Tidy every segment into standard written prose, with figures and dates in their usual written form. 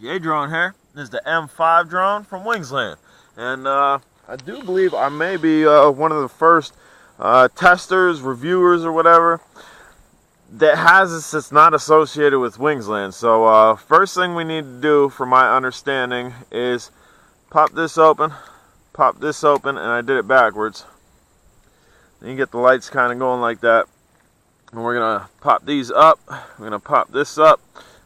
Yay drone here. This is the M5 drone from Wingsland. And I do believe I may be one of the first testers, reviewers, or whatever that has this that's not associated with Wingsland. So first thing we need to do, from my understanding, is pop this open, and I did it backwards. Then you get the lights kind of going like that. And we're going to pop these up. We're going to pop this up.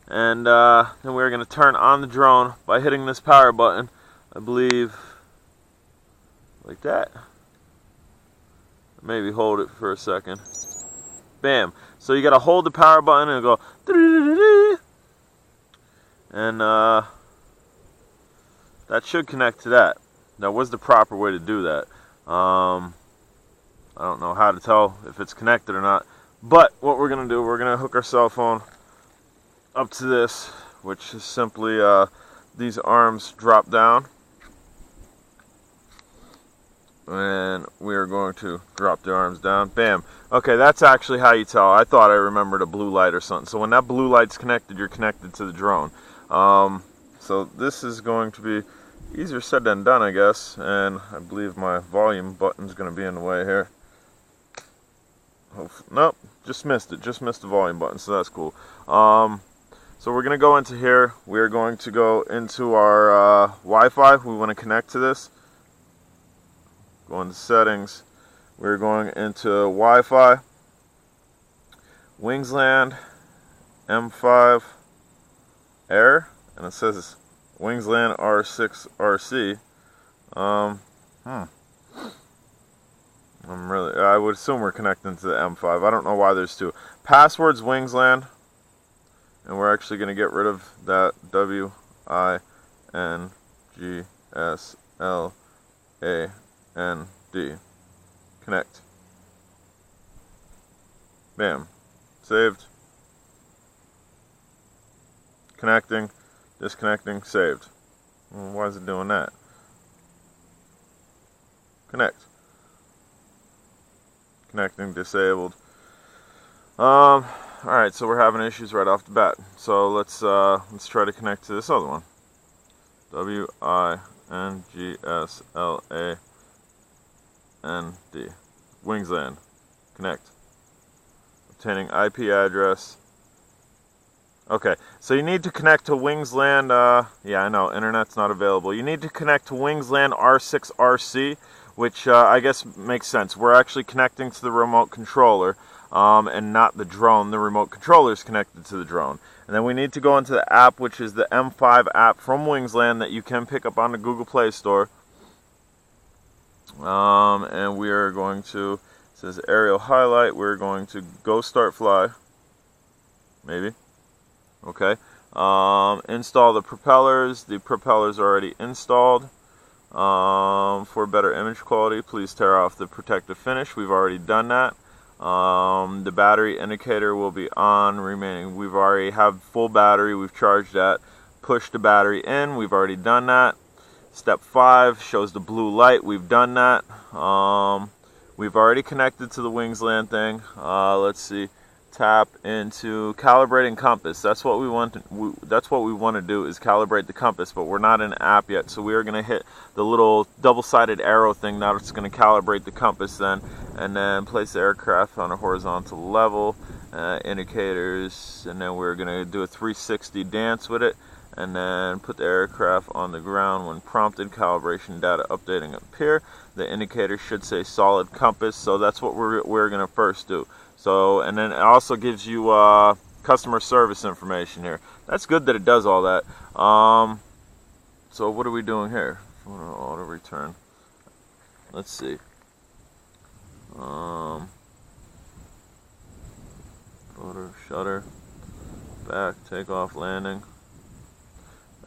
And then we're going to turn on the drone by hitting this power button, I believe, like that. Maybe hold it for a second. Bam. So you got to hold the power button and go, and that should connect to that. That was the proper way to do that. I don't know how to tell if it's connected or not. But what we're going to do, we're going to hook our cell phone up to this, which is simply these arms drop down, and we are going to drop the arms down. Bam. Okay, that's actually how you tell. I thought I remembered a blue light or something. So when that blue light's connected, you're connected to the drone. So this is going to be easier said than done, I guess, and I believe my volume button's going to be in the way here. Nope, just missed it. Just missed the volume button, so that's cool. So we're going to go into here. We're going to go into our Wi-Fi. We want to connect to this. Go into settings. We're going into Wi-Fi. Wingsland M5 Air. And it says Wingsland R6 RC. I would assume we're connecting to the M5. I don't know why there's two. Password's Wingsland. And we're actually going to get rid of that WINGSLAND. Connect. Bam. Saved. Connecting. Disconnecting. Saved. Well, why is it doing that? Connect. Connecting. Disabled. Alright, so we're having issues right off the bat. So let's try to connect to this other one. WINGSLAND. Wingsland. Connect. Obtaining IP address. Okay, so you need to connect to Wingsland. Yeah, I know, internet's not available. You need to connect to Wingsland R6 RC, which I guess makes sense. We're actually connecting to the remote controller. And not the drone. The remote controller is connected to the drone. And then we need to go into the app, which is the M5 app from Wingsland that you can pick up on the Google Play Store. And we are going to, it says aerial highlight, we're going to go start fly. Maybe. Okay. Install the propellers. The propellers are already installed. For better image quality, please tear off the protective finish. We've already done that. The battery indicator will be on remaining. We've already have full battery. We've charged that. Push the battery in. We've already done that. Step 5 shows the blue light. We've done that. We've already connected to the Wingsland thing. Let's see. Tap into calibrating compass. That's what we want. That's what we want to do, is calibrate the compass. But we're not in the app yet, so we are going to hit the little double-sided arrow thing. Now it's going to calibrate the compass then, and then place the aircraft on a horizontal level. Indicators, and then we're going to do a 360 dance with it, and then put the aircraft on the ground when prompted. Calibration data updating up here. The indicator should say solid compass, so that's what we're going to first do. So, and then it also gives you customer service information here. That's good that it does all that. So what are we doing here? Auto return. Let's see. Photo shutter. Back, takeoff, landing.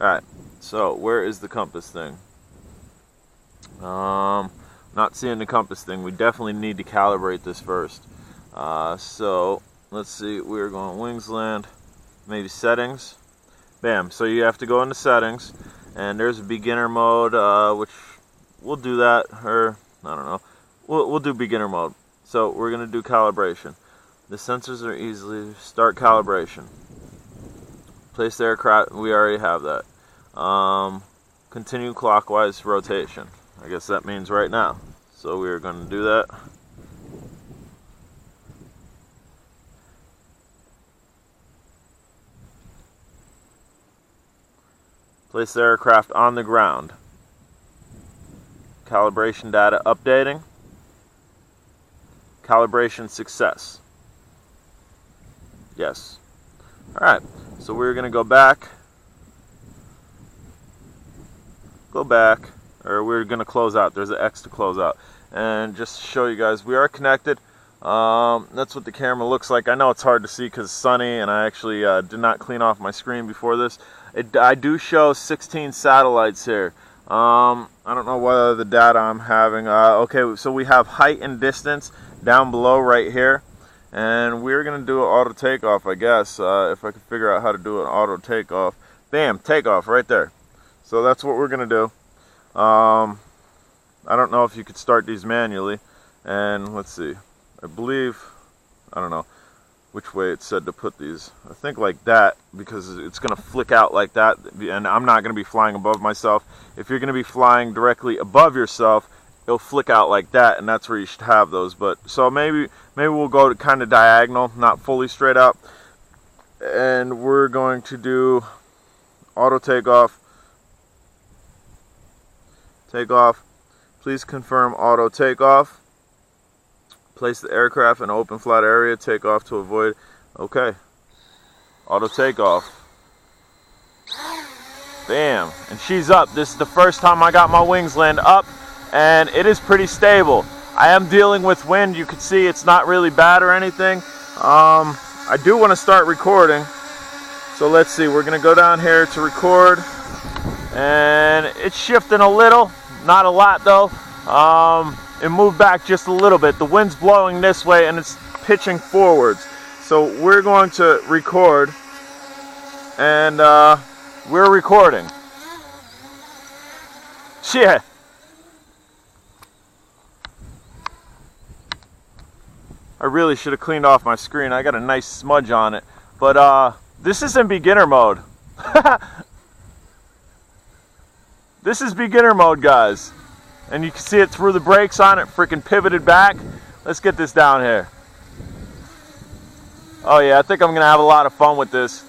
Alright, so where is the compass thing? Not seeing the compass thing. We definitely need to calibrate this first. So let's see, we're going Wingsland, maybe settings. Bam. So you have to go into settings, and there's a beginner mode, which we'll do that, or I don't know. We'll do beginner mode. So we're gonna do calibration. The sensors are easily start calibration. Place the aircraft. We already have that. continue clockwise rotation. I guess that means right now. So we're going to do that. Place the aircraft on the ground. Calibration data updating. Calibration success. Yes. Alright, so we're going to go back, or we're going to close out. There's an X to close out. And just to show you guys, we are connected. That's what the camera looks like. I know it's hard to see because it's sunny, and I actually did not clean off my screen before this. I do show 16 satellites here. I don't know what the data I'm having. Okay, so we have height and distance down below right here. And we're going to do an auto takeoff, I guess, if I can figure out how to do an auto takeoff. Bam, takeoff right there. So that's what we're going to do. I don't know if you could start these manually. And let's see. I believe, I don't know which way it said to put these. I think like that, because it's going to flick out like that. And I'm not going to be flying above myself. If you're going to be flying directly above yourself, it'll flick out like that, and that's where you should have those. But so maybe we'll go to kind of diagonal, not fully straight up, and we're going to do auto takeoff. Takeoff. Please confirm auto takeoff. Place the aircraft in open flat area. Take off to avoid. Okay. Auto takeoff. Bam, and she's up. This is the first time I got my Wingsland up. And it is pretty stable. I am dealing with wind. You can see it's not really bad or anything. I do want to start recording. So let's see. We're going to go down here to record. And it's shifting a little. Not a lot though. It moved back just a little bit. The wind's blowing this way and it's pitching forwards. So we're going to record. And we're recording. Shit. I really should have cleaned off my screen. I got a nice smudge on it. But this is in beginner mode. This is beginner mode, guys. And you can see it through the brakes on it, freaking pivoted back. Let's get this down here. Oh yeah, I think I'm going to have a lot of fun with this.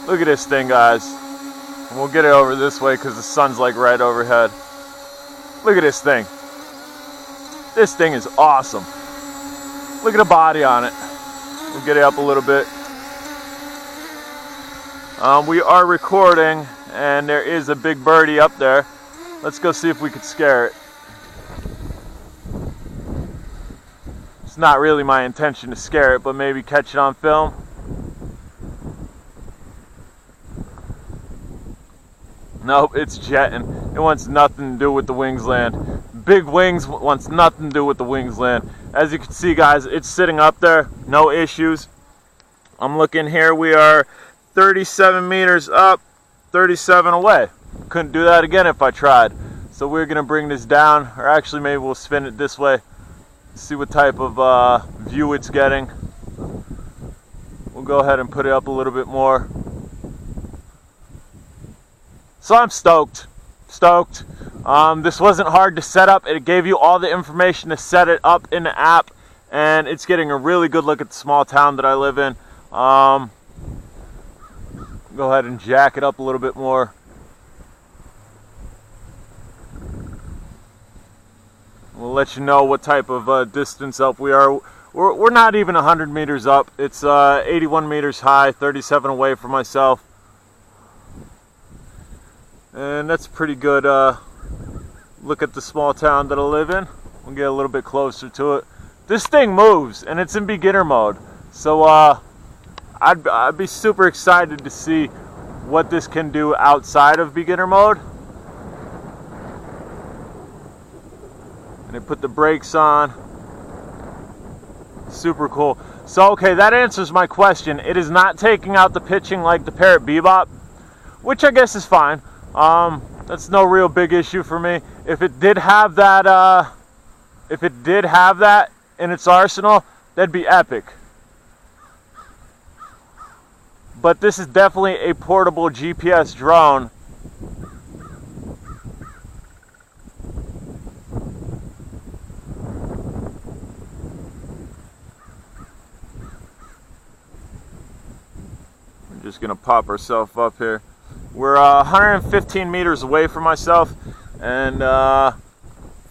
Look at this thing, guys. And we'll get it over this way because the sun's like right overhead. Look at this thing. This thing is awesome. Look at the body on it. We'll get it up a little bit. We are recording, and there is a big birdie up there. Let's go see if we could scare it. It's not really my intention to scare it, but maybe catch it on film. Nope, it's jetting. It wants nothing to do with the Wingsland. Big Wings wants nothing to do with the Wingsland. As you can see, guys, it's sitting up there. No issues. I'm looking here. We are 37 meters up, 37 away. Couldn't do that again if I tried. So we're going to bring this down. Or actually, maybe we'll spin it this way. See what type of view it's getting. We'll go ahead and put it up a little bit more. So I'm stoked. This wasn't hard to set up. It gave you all the information to set it up in the app, and it's getting a really good look at the small town that I live in. Go ahead and jack it up a little bit more. We'll let you know what type of distance up we are. We're not even 100 meters up. It's 81 meters high, 37 away from myself. And that's a pretty good look at the small town that I live in. We'll get a little bit closer to it. This thing moves, and it's in beginner mode. So I'd be super excited to see what this can do outside of beginner mode. And I put the brakes on. Super cool. So, okay, that answers my question. It is not taking out the pitching like the Parrot Bebop, which I guess is fine. That's no real big issue for me. If it did have that if it did have that in its arsenal, that'd be epic. But this is definitely a portable GPS drone. I'm just gonna pop ourselves up here. We're 115 meters away from myself, and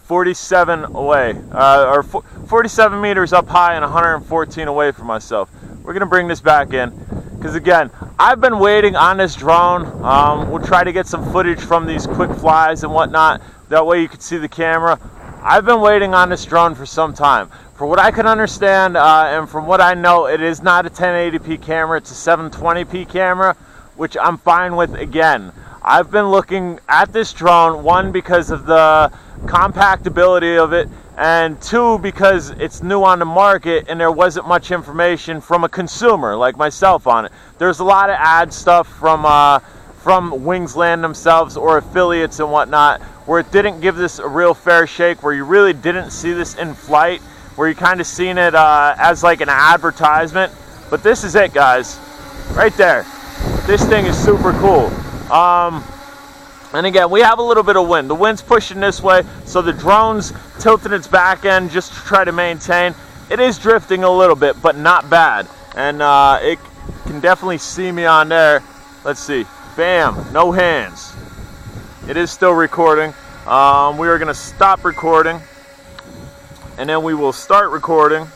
47 away, or 47 meters up high and 114 away from myself. We're gonna bring this back in, because again, I've been waiting on this drone. We'll try to get some footage from these quick flies and whatnot. That way you can see the camera. I've been waiting on this drone for some time. For what I can understand, and from what I know, it is not a 1080p camera, it's a 720p camera, which I'm fine with. Again, I've been looking at this drone, one, because of the compactability of it, and two, because it's new on the market and there wasn't much information from a consumer like myself on it. There's a lot of ad stuff from Wingsland themselves or affiliates and whatnot, where it didn't give this a real fair shake, where you really didn't see this in flight, where you kind of seen it as like an advertisement. But this is it, guys, right there. This thing is super cool. And again, we have a little bit of wind. The wind's pushing this way, so the drone's tilting its back end just to try to maintain. It is drifting a little bit, but not bad. And it can definitely see me on there. Let's see. Bam, no hands. It is still recording. We are going to stop recording, and then we will start recording,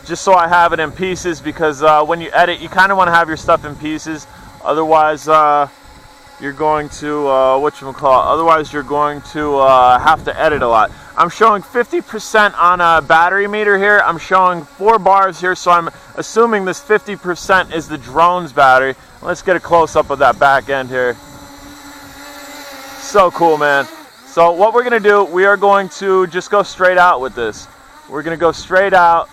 just so I have it in pieces, because when you edit, you kind of want to have your stuff in pieces. Otherwise, you're going to, otherwise you're going to have to edit a lot. I'm showing 50% on a battery meter here. I'm showing 4 bars here, so I'm assuming this 50% is the drone's battery. Let's get a close-up of that back end here. So cool, man. So what we're going to do, we are going to just go straight out with this. We're going to go straight out.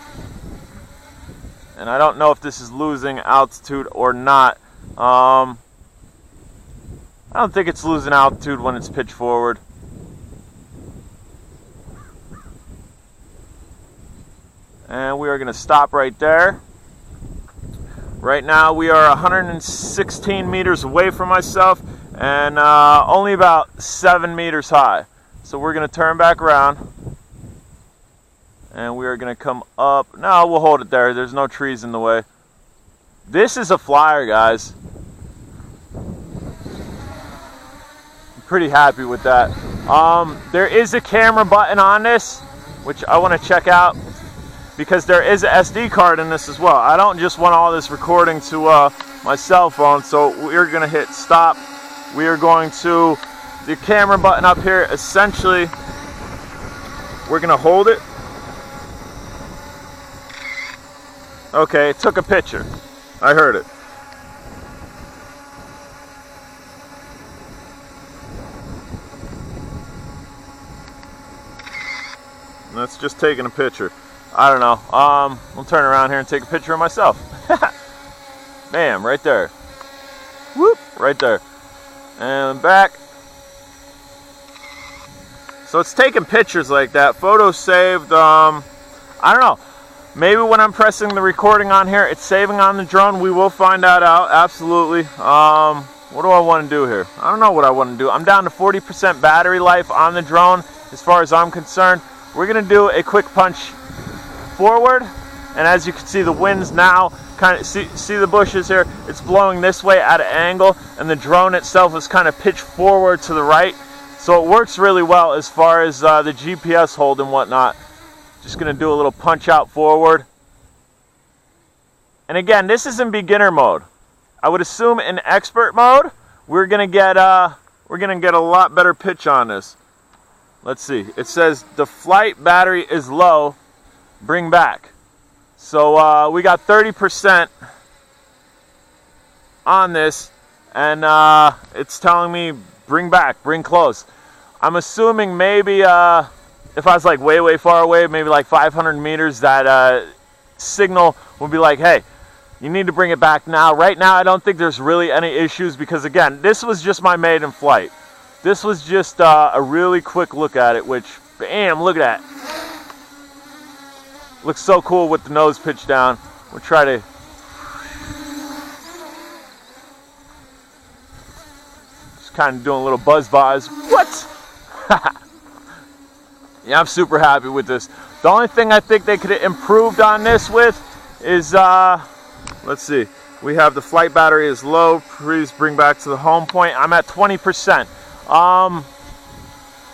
And I don't know if this is losing altitude or not. I don't think it's losing altitude when it's pitched forward. And we are going to stop right there. Right now we are 116 meters away from myself and only about 7 meters high. So we're going to turn back around. And we are going to come up. No, we'll hold it there. There's no trees in the way. This is a flyer, guys. Pretty happy with that. There is a camera button on this, which I want to check out, because there is an SD card in this as well. I don't just want all this recording to my cell phone, so we're going to hit stop. We are going to, the camera button up here, essentially, we're going to hold it. Okay, it took a picture. I heard it. That's just taking a picture. I don't know. I'll turn around here and take a picture of myself. Bam, right there. Whoop, right there. And back. So it's taking pictures like that. Photos saved. I don't know. Maybe when I'm pressing the recording on here, it's saving on the drone. We will find that out. Absolutely. What do I want to do here? I don't know what I want to do. I'm down to 40% battery life on the drone as far as I'm concerned. We're going to do a quick punch forward, and as you can see, the wind's now kind of, see the bushes here, it's blowing this way at an angle, and the drone itself is kind of pitched forward to the right, so it works really well as far as the GPS hold and whatnot. Just going to do a little punch out forward, and again, this is in beginner mode. I would assume in expert mode we're going to get a lot better pitch on this. Let's see. It says the flight battery is low. Bring back. So we got 30% on this, and it's telling me bring back, bring close. I'm assuming maybe if I was like way far away, maybe like 500 meters, that signal would be like, hey, you need to bring it back now. Right now, I don't think there's really any issues, because again, this was just my maiden flight. This was just a really quick look at it, which, bam, look at that. Looks so cool with the nose pitched down. We'll try to... Just kind of doing a little buzz. What? Yeah, I'm super happy with this. The only thing I think they could have improved on this with is, let's see. We have the flight battery is low. Please bring back to the home point. I'm at 20%.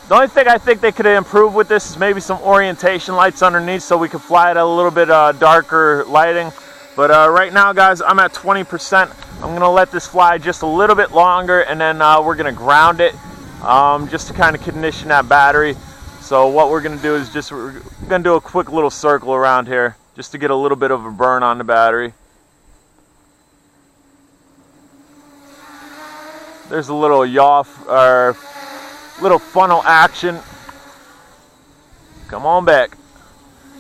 The only thing I think they could have improved with this is maybe some orientation lights underneath so we could fly it at a little bit darker lighting. But right now, guys, I'm at 20%. I'm going to let this fly just a little bit longer, and then we're going to ground it just to kind of condition that battery. So what we're going to do is we're going to do a quick little circle around here just to get a little bit of a burn on the battery. There's a little yaw, or little funnel action. Come on back.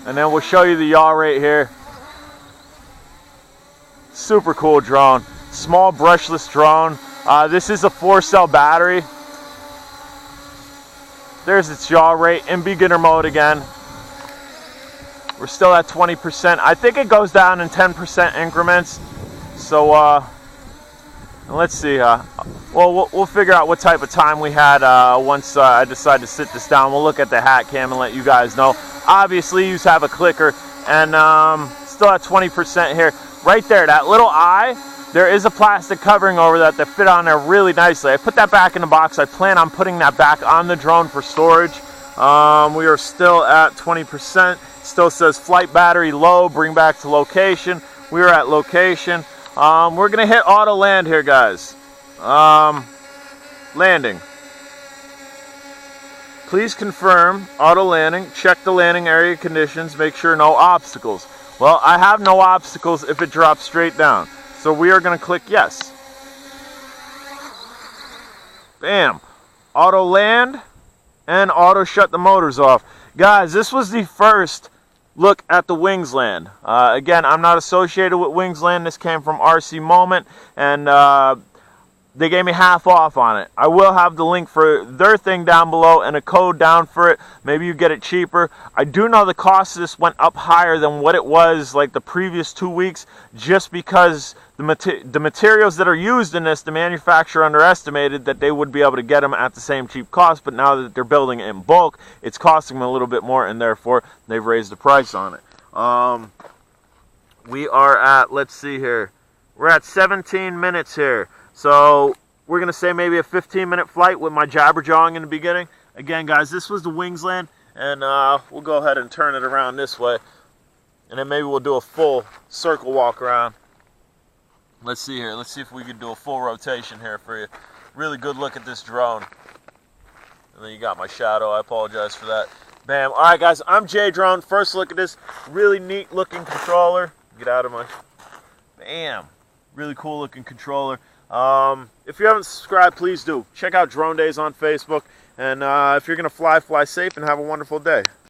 And then we'll show you the yaw rate here. Super cool drone. Small brushless drone. This is a 4-cell battery. There's its yaw rate in beginner mode again. We're still at 20%. I think it goes down in 10% increments. So let's see. Well, we'll figure out what type of time we had once I decide to sit this down. We'll look at the hat cam and let you guys know. Obviously, you have a clicker, and still at 20% here. Right there, that little eye, there is a plastic covering over that fit on there really nicely. I put that back in the box. I plan on putting that back on the drone for storage. We are still at 20%. Still says flight battery low, bring back to location. We are at location. We're going to hit auto land here, guys. Landing. Please confirm auto landing. Check the landing area conditions. Make sure no obstacles. Well, I have no obstacles if it drops straight down. So we are going to click yes. Bam. Auto land and auto shut the motors off. Guys, this was the first look at the Wingsland. Again, I'm not associated with Wingsland. This came from RC Moment, and they gave me half off on it. I will have the link for their thing down below and a code down for it. Maybe you get it cheaper. I do know the cost of this went up higher than what it was like the previous 2 weeks, just because the materials that are used in this, the manufacturer underestimated that they would be able to get them at the same cheap cost, but now that they're building it in bulk, it's costing them a little bit more, and therefore they've raised the price on it. We are at, let's see here, we're at 17 minutes here. So we're going to say maybe a 15-minute flight with my jabberjawing in the beginning. Again, guys, this was the Wingsland, and we'll go ahead and turn it around this way. And then maybe we'll do a full circle walk around. Let's see here. Let's see if we can do a full rotation here for you. Really good look at this drone. And then you got my shadow. I apologize for that. Bam. All right, guys, I'm J-Drone. First look at this really neat looking controller. Get out of my... Bam. Really cool looking controller. If you haven't subscribed, please do. Check out Drone Days on Facebook. And if you're going to fly safe and have a wonderful day.